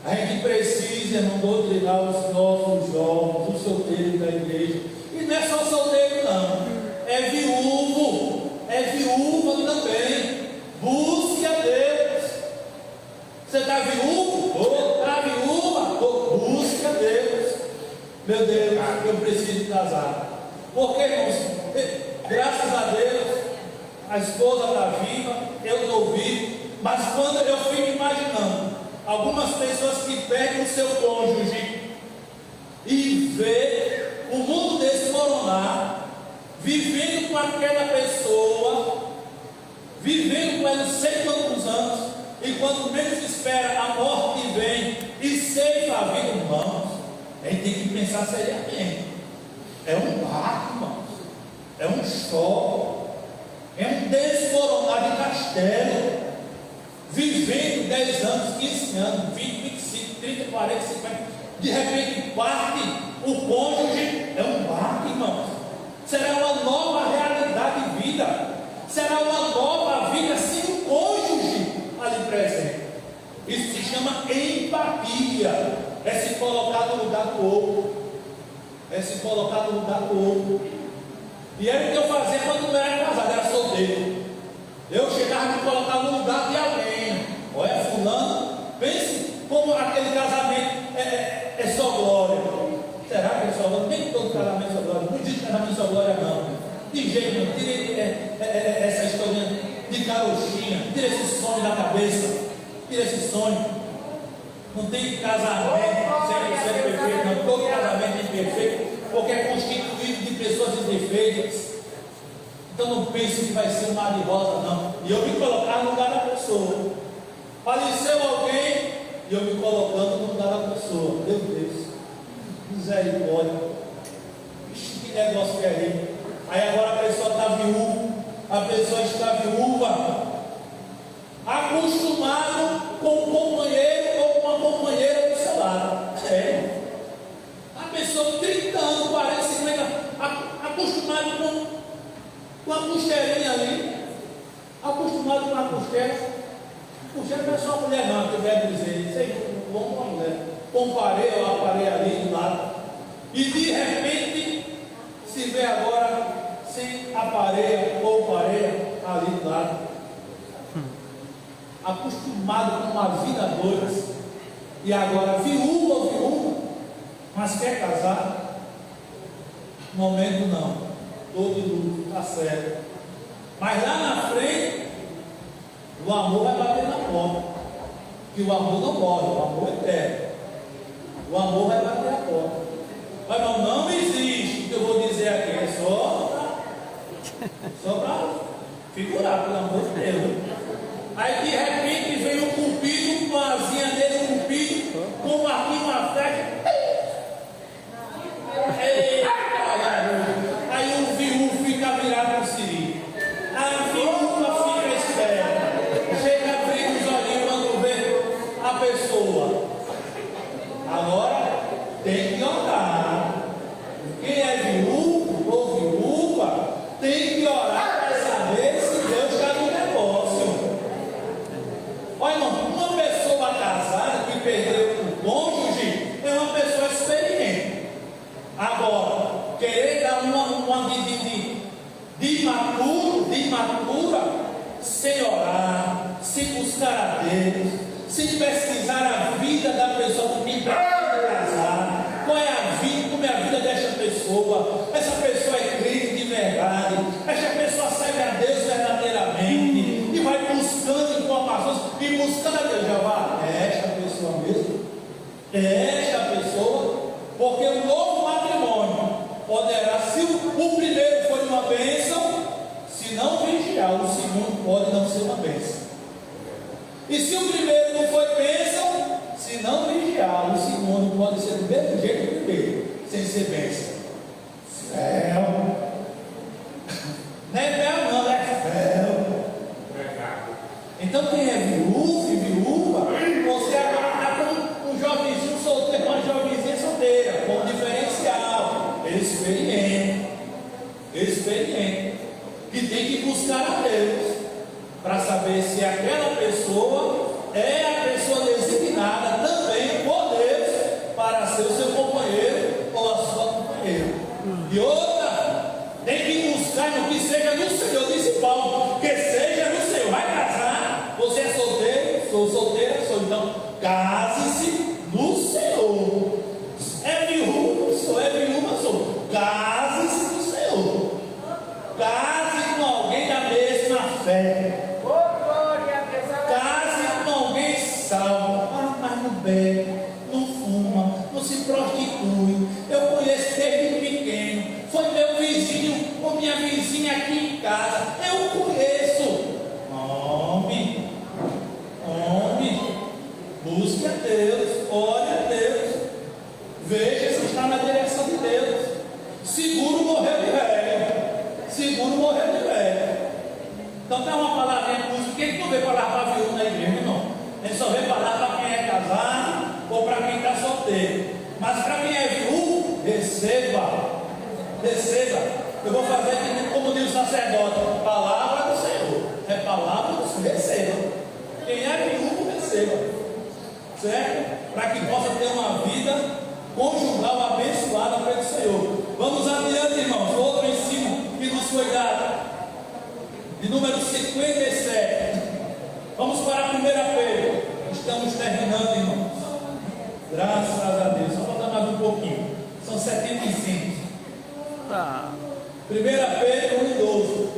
A gente precisa, irmão, doutrinar os nossos jovens, os solteiros da igreja. E não é só solteiro, não. É viúva também. Busque a Deus. Você está viúvo? Está viúva? Busque a Deus. Meu Deus, eu preciso casar. Porque, irmãos, graças a Deus, a esposa está viva, eu estou vivo. Mas quando eu fico imaginando algumas pessoas que perdem o seu cônjuge e vê o mundo desmoronar, vivendo com aquela pessoa, vivendo com ela sei quantos anos, e quando menos espera a morte vem e ceifa a vida, irmãos, a gente tem que pensar seriamente. É um barco, irmãos, é um choque, é um desmoronar de castelo, vivendo 10 anos, 15 anos, 20, 25, 30, 40, 50, de repente parte o cônjuge, é um barco, irmãos. Será uma nova realidade de vida, será uma nova vida sem o cônjuge ali presente. Isso se chama empatia, é se colocar no lugar do outro, é se colocar no lugar do outro. E era o que eu fazia quando eu era casado, era solteiro. Eu chegava a me colocar no lugar de alguém. Olha, fulano, pense como aquele casamento é só glória. Será que é só glória? Nem todo casamento é só glória. Não existe casamento só glória, não. De jeito nenhum. Tire essa história de carochinha. Tire esse sonho da cabeça. Tire esse sonho. Não tem casamento 100% perfeito, não. Todo casamento é imperfeito, porque é constituído de pessoas imperfeitas. Então não pense que vai ser um mar de rosa, não. E eu me colocar no lugar da pessoa. Faleceu alguém e eu me colocando no lugar da pessoa. Meu Deus, misericórdia. Ixi, que negócio que é aí? Aí agora a pessoa está viúva, a pessoa está viúva, acostumado com um companheiro ou uma companheira do seu lado. É. A pessoa 30 anos, 40, 50, acostumado com a costeirinha ali, acostumado com a costeira. Costeira não é só a mulher, não, que eu quero dizer. Isso aí, vamos com a mulher. Comparei, eu aparei ali do lado. E de repente, se vê agora sem a pareia ou pareia ali do lado. Acostumado com uma vida a dois. E agora, viúva ou viúva, mas quer casar? No momento não. Todo mundo está certo. Mas lá na frente, o amor vai bater na porta. Que o amor não morre, o amor é eterno. O amor vai bater na porta. Mas não existe o que eu vou dizer aqui, é só para figurar, pelo amor de Deus. Aí de repente vem o cupido, com a asinha dele, o cupido, com o marquinho na frente. Aí o viúvo fica virado para o siri. A viúva fica esperta. Chega a abrir os olhinhos quando vê a pessoa. Agora tem que orar. Quem é viúvo ou viúva tem que orar para saber se Deus está no negócio. Olha, irmão, uma pessoa casada que perdeu o cônjuge é uma pessoa experiente. Agora, querer dar uma de imatura, sem orar, sem buscar a Deus, sem pesquisar a vida da pessoa com quem pretende casar, qual é a vida, como é a vida dessa pessoa, essa pessoa é crente de verdade, essa pessoa serve a Deus verdadeiramente, e vai buscando informações, e buscando a Deus, já vai, é esta pessoa mesmo, é esta pessoa, porque o novo matrimônio poderá, se o primeiro foi uma bênção, se não vigiar, o segundo pode não ser uma bênção. E se o primeiro não foi bênção, se não vigiar, o segundo pode ser do mesmo jeito que o primeiro, sem ser bênção. experiente, que tem que buscar a Deus para saber se aquela pessoa é a pessoa designada também por Deus para ser o seu companheiro ou a sua companheira. E outra, tem que buscar no que seja no Senhor, disse Paulo, que seja no Senhor. Vai casar, você é solteiro, sou solteira, sou, então case-se no Senhor. É viúva, sou. Case-se no Senhor. Case com alguém da mesma fé. Case com alguém salvo. Mas não bebe, não fuma, não se prostitui. Eu conheço desde pequeno. Foi meu vizinho ou minha vizinha aqui em casa. Eu conheço. Homem, busque a Deus, ore a Deus. Veja se está na direção de Deus. Seguro morreu de velho. Então tem uma palavrinha para isso. Quem não vê palavra para viúva na igreja, não? A gente só vê palavra para quem é casado ou para quem está solteiro. Mas para quem é viúvo, receba. Eu vou fazer como diz o sacerdote: palavra do Senhor. É palavra do Senhor. Receba. Quem é viúvo, receba. Certo? Para que possa ter uma vida conjugal abençoada pelo Senhor. Vamos adiante, irmãos. Outro ensino que nos foi dado, de número 57. Vamos para a 1 Pedro. Estamos terminando, irmãos. Graças a Deus. Só falta mais um pouquinho. São 75. 1 Pedro 1:12.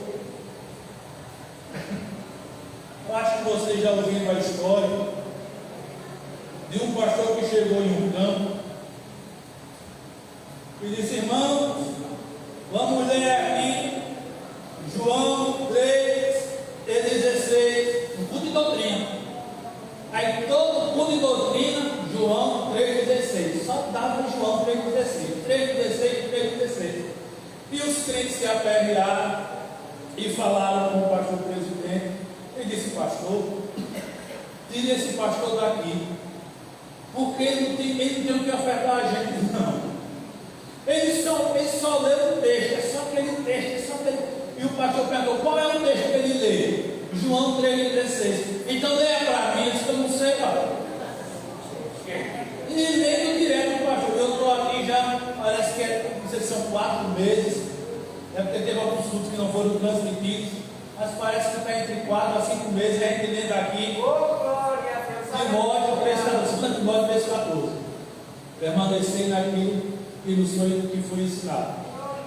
Eu acho que vocês já ouviram a história de um pastor que chegou em um campo e disse: irmãos, vamos ler aqui João 3:16, no culto de doutrina. Aí todo culto de doutrina, João 3:16, só dava João 3:16. E os crentes se aperrearam e falaram com o pastor presidente. Ele disse: pastor, tire esse pastor daqui, porque ele não tem o que ofertar a gente, não. Ele só lê o texto, é só aquele texto, E o pastor perguntou: qual é o texto que ele lê? João 3:16. Então leia para mim. Eu disse: eu não sei, pastor. E lendo direto para o pastor. Eu estou aqui já, parece que não sei se são 4 meses. É porque teve alguns cultos que não foram transmitidos, mas parece que está entre 4 a 5 meses. A gente lendo aqui Timóteo 3:14. Permanecer naquilo que nos foi ensinado.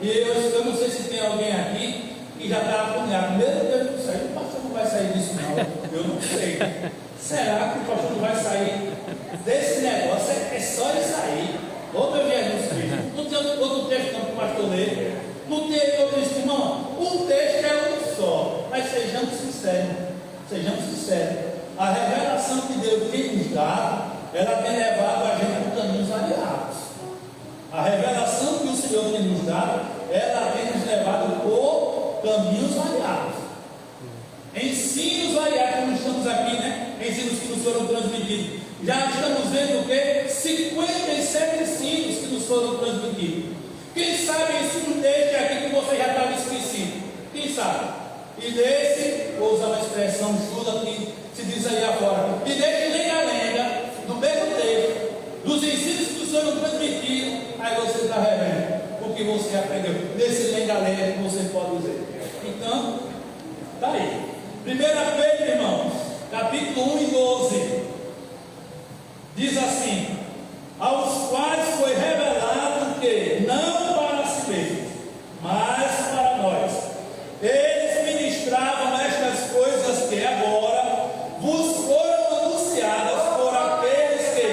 E eu não sei se tem alguém aqui que já está agoniado. Meu Deus do céu, o pastor não vai sair disso, não. Eu não sei. Será que o pastor não vai sair desse negócio? É só ele sair. Ô meu Jesus Cristo, não tem outro texto não que o pastor lê. Não tem outro irmão. O texto é um só. Mas sejamos sinceros. A revelação que Deus tem nos dado, ela tem levado a gente por caminhos variados. A revelação que o Senhor tem nos dado, ela tem nos levado por caminhos variados. Ensinos variados, como estamos aqui, né? Ensinos que nos foram transmitidos. Já estamos vendo o quê? 57 ensinos que nos foram transmitidos. Quem sabe ensino deste aqui que você já estava esquecido? Quem sabe? E desse, vou usar uma expressão chula que se diz aí agora, e desse lenga-lenga, do mesmo texto, dos ensinos que nos foram transmitidos, aí você está revendo o que você aprendeu, desse lenga-lenga que você pode dizer. Então, está aí. 1 Pedro, irmãos, capítulo 1:12, diz assim: aos quais foi revelado que, não para si mesmos, mas para nós, eles ministravam estas coisas que agora vos foram anunciadas por aqueles que,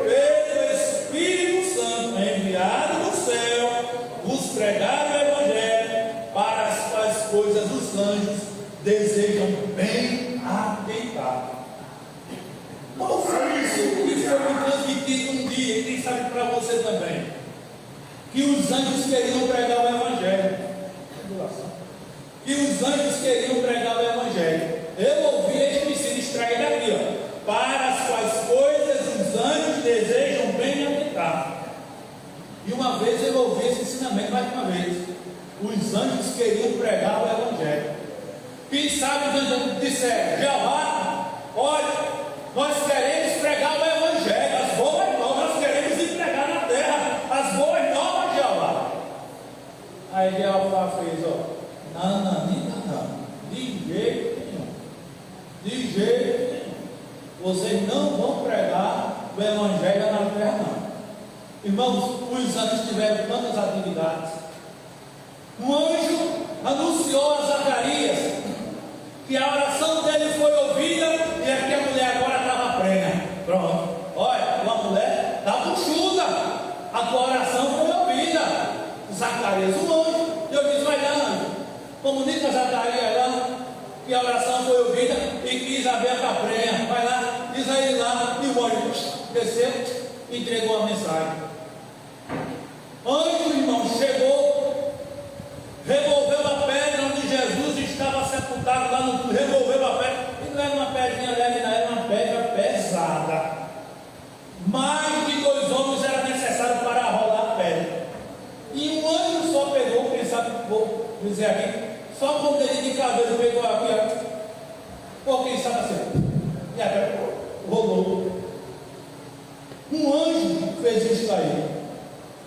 pelo Espírito Santo enviado do céu, vos pregaram o Evangelho, para as quais coisas os anjos desejam bem atentar. Qual foi isso que foi me transmitido um dia, e quem sabe para você também? Que os anjos queriam pregar o Evangelho. Que os anjos queriam pregar o Evangelho. Eu ouvi este ensino extraído aqui, ó. Para as quais coisas os anjos desejam bem atentar. E uma vez eu ouvi esse ensinamento. mais uma vez. Os anjos queriam pregar o Evangelho. Quem sabe os anjos disseram: Jeová, olha, nós queremos pregar o Evangelho, as boas novas, nós queremos ir pregar na terra, as boas novas, Jeová. Aí Jeová fez: não, de jeito nenhum, de jeito nenhum, vocês não vão pregar o Evangelho na terra, não. Irmãos, os anjos tiveram tantas atividades. Um anjo anunciou a Zacarias que a oração dele foi ouvida e aqui a mulher agora estava prenha. Pronto. Olha, uma mulher está buchuda, a tua oração foi ouvida. Zacarias, um anjo. Eu disse: vai lá, anjo, comunica a Zacarias lá que a oração foi ouvida e que Isabel está prenha. Vai lá, diz a ele lá. E o anjo desceu e entregou a mensagem. Anjo, irmão, chegou, removeu a pedra onde Jesus estava sepultado lá no túmulo, removeu a pedra, e não era uma pedrinha leve, não, era uma pedra pesada. Mais de 2 homens era necessário para rolar a pedra. E um anjo só pegou, quem sabe, vou dizer aqui, só com o dedinho de cabelo pegou aqui, ou quem sabe assim, e a pedra rolou. Um anjo fez isso aí.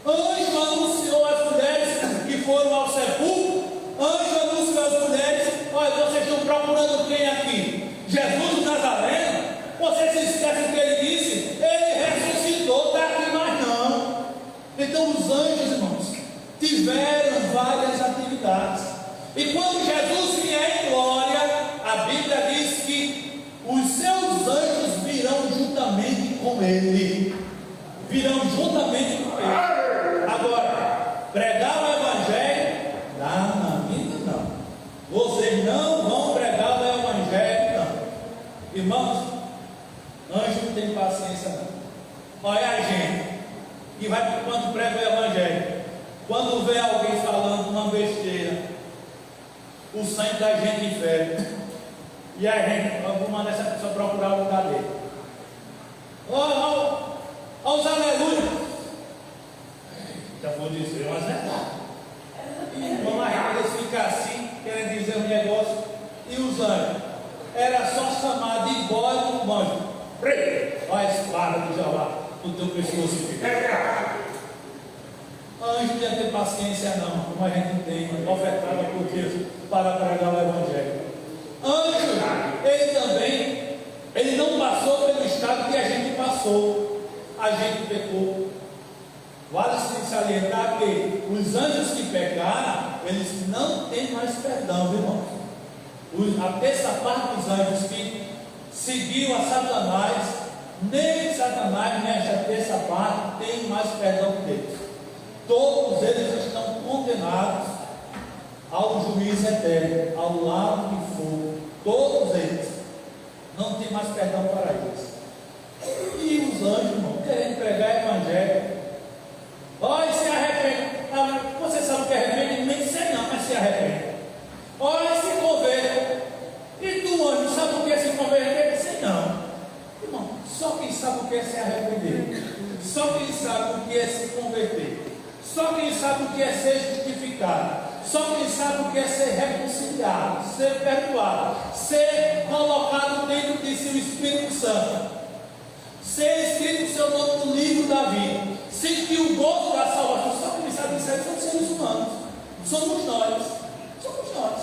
Anjo anunciou às mulheres que foram ao sepulcro. Anjo anunciou às mulheres: olha, vocês estão procurando quem aqui? Jesus o Nazareno? Vocês se esquecem do que ele disse? Ele ressuscitou, está aqui, mas não. Então os anjos, irmãos, tiveram várias atividades. E quando Jesus vier em glória, a Bíblia diz que os seus anjos virão juntamente com ele. Virão juntamente com ele. Agora, pregar o Evangelho, não. Vocês não vão pregar o Evangelho, não. Irmãos, anjo não tem paciência, não. Olha a gente que vai quando prega o Evangelho, quando vê alguém falando uma besteira, o sangue da gente infere. E a gente, vamos mandar essa pessoa procurar o lugar dele. Olha os aleluia. Já vou dizer umas verdades. Vamos lá, eles ficam assim, querem dizer um negócio. E os anjos? Era só chamar de bode um anjo. Olha a espada de Jeová no teu pescoço. Anjo não ia ter paciência, não, como a gente tem, ofertada por Deus para pregar o Evangelho. Anjo, ele também, ele não passou pelo estado que a gente passou. A gente pecou. Vale se salientar que os anjos que pecaram, eles não têm mais perdão, irmãos. A terça parte dos anjos que seguiu a Satanás, nem Satanás, nem esta terça parte tem mais perdão deles. Todos eles estão condenados ao juízo eterno, ao lago de fogo. Todos eles não tem mais perdão para eles. E os anjos, irmão, querendo pregar o Evangelho, olha, se arrepende. Você sabe o que é arrependimento? Sei não, mas se arrepende. Olha, se converta. E tu, anjo, sabe o que é se converter? Sei não. Irmão, só quem sabe o que é se arrepender. Só quem sabe o que é se converter. Só quem sabe o que é ser justificado. Só quem sabe o que é ser reconciliado, ser perdoado, ser colocado dentro de si o Espírito Santo, ser escrito o seu nome no livro da vida, sentir o gozo da salvação. Só quem sabe disso aí são os seres humanos. Somos nós. Somos nós.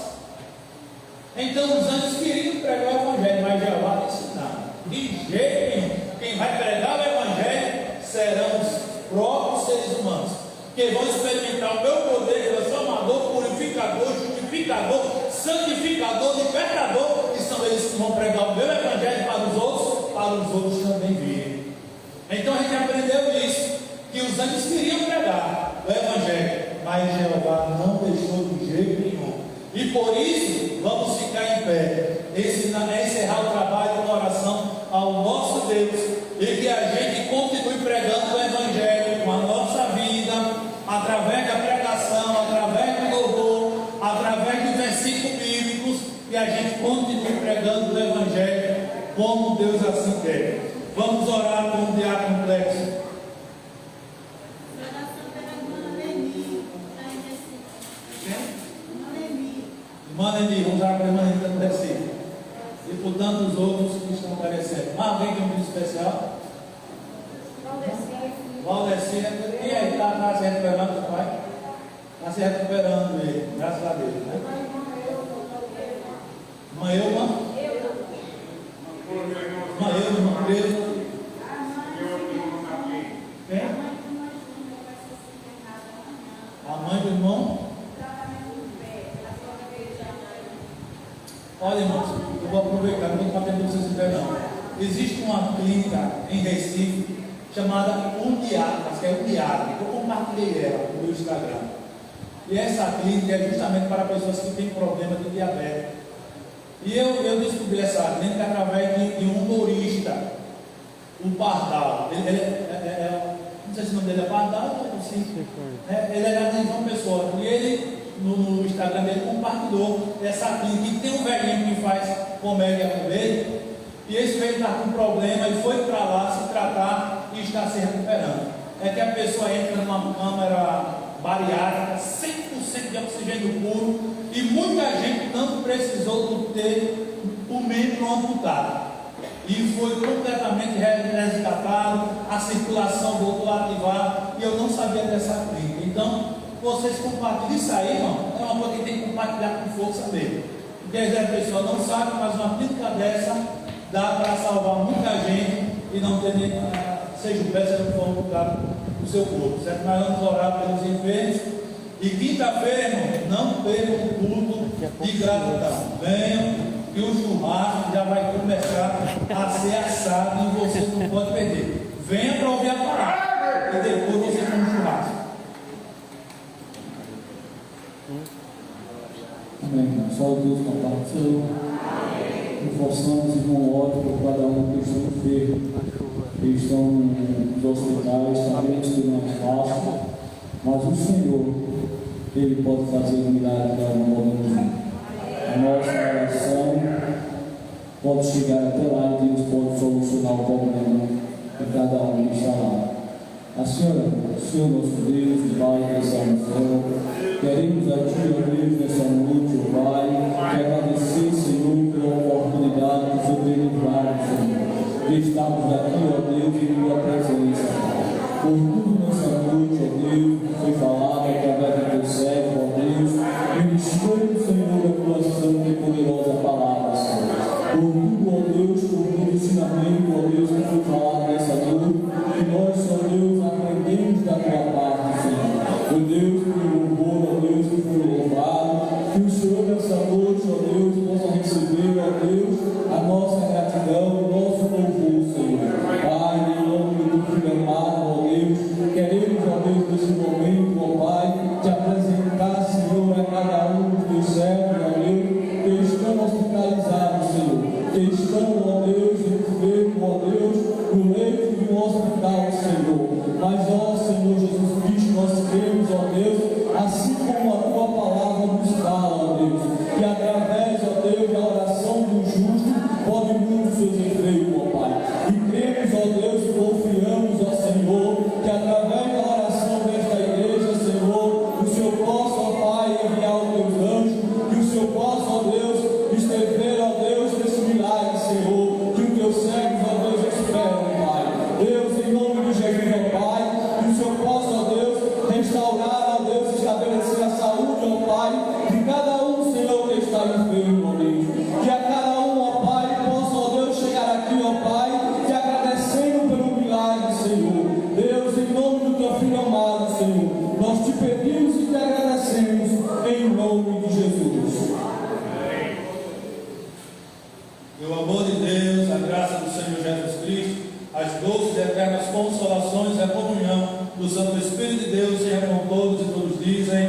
Então os anjos queriam pregar o Evangelho, mas Jeová disse não. De jeito nenhum. Quem vai pregar o Evangelho serão os próprios seres humanos, que vão experimentar o meu poder transformador, purificador, justificador, santificador, libertador, e são eles que vão pregar o meu Evangelho para os outros também virem. Então a gente aprendeu isso, que os anjos queriam pregar o Evangelho, mas Jeová não deixou de jeito nenhum. E por isso, vamos ficar em pé, encerrar o trabalho com oração ao nosso Deus, e que a gente continue pregando o Evangelho com a nossa vida, através da pregação, através do louvor, através de versículos bíblicos, e a gente continue pregando o Evangelho como Deus assim quer. Vamos orar com o diácono Clexo. Oração pela irmã Leni, está Manda-me usar para Manita no Recife. E por tantos outros que estão aparecendo. Alguém tem um pedido especial? Valdecir. E aí, está se recuperando, pai? Está se recuperando ele, graças a Deus, né? Mãe Elma? Mãe Elma, Pedro. Quem? A mãe do irmão? Olha, irmãos, eu vou aproveitar, não estou batendo vocês em pé, não. Existe uma clínica em Recife chamada Undiato, acho que é Undiato. Eu compartilhei ela no meu Instagram. E essa clínica é justamente para pessoas que têm problema de diabetes. E eu descobri essa clínica através de um humorista, o Pardal. Não sei se o nome dele é Pardal, sim. Ele era de João Pessoa. E ele, no Instagram dele, compartilhou essa clínica. E tem um velhinho que faz comédia com ele. E esse velho está com problema e foi para lá se tratar e está se recuperando. É que a pessoa entra numa câmara bariátrica, 100% de oxigênio puro, e muita gente não precisou ter o membro amputado. E foi completamente resgatado, a circulação voltou a ativar, e eu não sabia dessa clínica. Então, vocês compartilhem isso aí, irmão. É uma coisa que tem que compartilhar com força mesmo. Porque às vezes a pessoa não sabe, mas uma clínica dessa dá para salvar muita gente e não ter nem, seja o pé, seja o for amputado do seu corpo, certo? Nós vamos orar pelos enfermos. E quinta-feira, irmão, não percam o culto de gratidão. Venham, que o churrasco já vai começar a ser assado e você não pode perder. Venha para ouvir a palavra e depois você come o churrasco. Amém. Só Deus compartilhou. Reforçamos, irmão, ódio por cada um que estão enfermos, que estão nos hospitais, sabemos que não é fácil, mas o Senhor, Ele pode fazer um milagre para um podemos. A nossa oração pode chegar até lá e Deus pode solucionar o problema de cada um que está lá. A Senhora, Senhor nosso Deus, Pai, que está no céu, queremos a Ti, ó Deus, nessa noite, ó Pai, te agradecer, Senhor, pela oportunidade que o Senhor tem nos dado, Senhor, de estarmos aqui, ó Deus, em Tua presença. Por tudo nessa noite, ó Deus, que foi falado através do Teu servo, ó Deus, ministrando, Senhor, a Tua santa e poderosa palavra, Senhor. Por tudo, ó Deus, por todo ensinamento, ó Deus, que foi falado nessa noite, que nós, ó Deus, aprendemos da Tua parte, Senhor. Ó Deus, que o louvor, ó Deus, que foi louvado, que o Senhor nessa noite, ó Deus, possa receber, ó Deus, a nossa gratidão, o nosso louvor, Senhor. Pai, em nome do Filho amado, ó Deus, queremos, ó Deus, nesse momento, ó Pai, te apresentar, Senhor, a cada um dos teus servos, ó Deus, que estão hospitalizados, Senhor, que estão, ó Deus, enfermos, ó Deus, no leito de um hospital, Senhor. Mas, ó Senhor Jesus Cristo, nós cremos, ó Deus, assim como a Tua palavra nos fala, ó Deus, que através, ó Deus, da oração do justo, pode muito seus efeitos, ó Pai. E cremos, ó Deus, e confiamos, ó Senhor, que através da oração desta igreja, Senhor, o Senhor possa, ó Pai, enviar os Teus anjos, que o Senhor possa, ó Deus, estender, ó Deus, esse milagre, Senhor, que os Teus servos, ó Deus, esperam, Pai. Deus, em nome de Jesus, ó Pai, que o Senhor possa, ó Deus, restaurar, ó Deus, estabelecer a saúde, ó Pai, de cada um, Senhor, que está enfermo, ó Deus. Que a cada um, ó Pai, possa, ó Deus, chegar aqui, ó Pai, te agradecendo pelo milagre, Senhor. Deus, em nome do Teu Filho amado, Senhor, nós te pedimos e te agradecemos, em nome de Jesus. Que o amor de Deus, a graça do Senhor Jesus Cristo, as doces e eternas consolações e a comunhão do Santo Espírito de Deus sejam com todos e todos dizem.